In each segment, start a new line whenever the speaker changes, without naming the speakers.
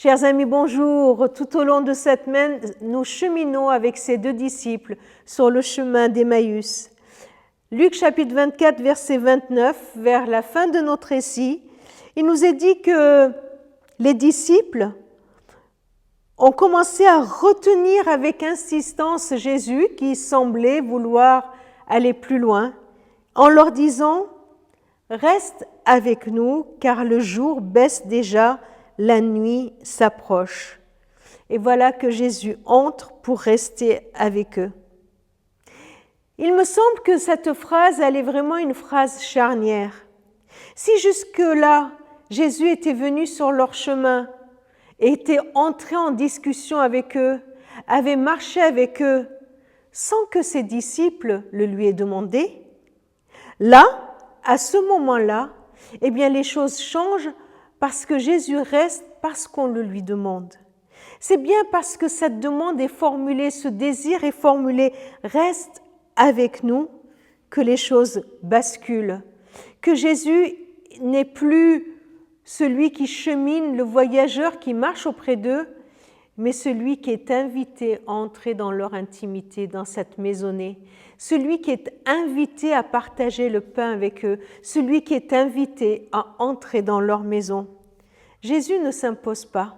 Chers amis, bonjour. Tout au long de cette semaine, nous cheminons avec ces deux disciples sur le chemin d'Emmaüs. Luc chapitre 24, verset 29, vers la fin de notre récit, il nous est dit que les disciples ont commencé à retenir avec insistance Jésus qui semblait vouloir aller plus loin en leur disant « Reste avec nous car le jour baisse déjà, la nuit s'approche. » Et voilà que Jésus entre pour rester avec eux. Il me semble que cette phrase, elle est vraiment une phrase charnière. Si jusque-là, Jésus était venu sur leur chemin, était entré en discussion avec eux, avait marché avec eux, sans que ses disciples le lui aient demandé, là, à ce moment-là, eh bien, les choses changent parce que Jésus reste parce qu'on le lui demande. C'est bien parce que cette demande est formulée, ce désir est formulé, reste avec nous, que les choses basculent, que Jésus n'est plus celui qui chemine, le voyageur qui marche auprès d'eux, mais celui qui est invité à entrer dans leur intimité, dans cette maisonnée, celui qui est invité à partager le pain avec eux, celui qui est invité à entrer dans leur maison. Jésus ne s'impose pas.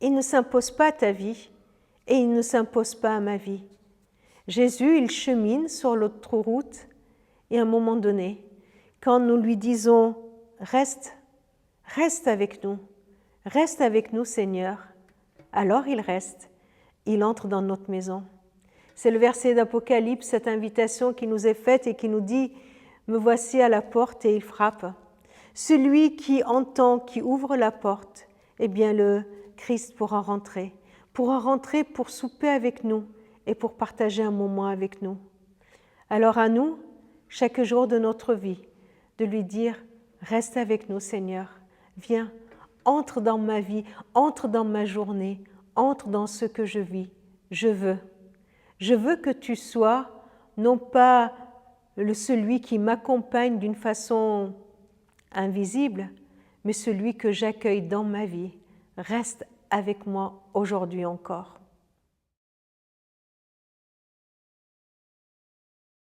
Il ne s'impose pas à ta vie et il ne s'impose pas à ma vie. Jésus, il chemine sur l'autre route et à un moment donné, quand nous lui disons « Reste avec nous Seigneur », alors il reste, il entre dans notre maison. C'est le verset d'Apocalypse, cette invitation qui nous est faite et qui nous dit « Me voici à la porte et il frappe ». Celui qui entend, qui ouvre la porte, eh bien le Christ pourra rentrer pour souper avec nous et pour partager un moment avec nous. Alors à nous, chaque jour de notre vie, de lui dire « Reste avec nous Seigneur, viens, entre dans ma vie, entre dans ma journée, entre dans ce que je vis, je veux que tu sois non pas celui qui m'accompagne d'une façon invisible, mais celui que j'accueille dans ma vie. Reste avec moi aujourd'hui encore. »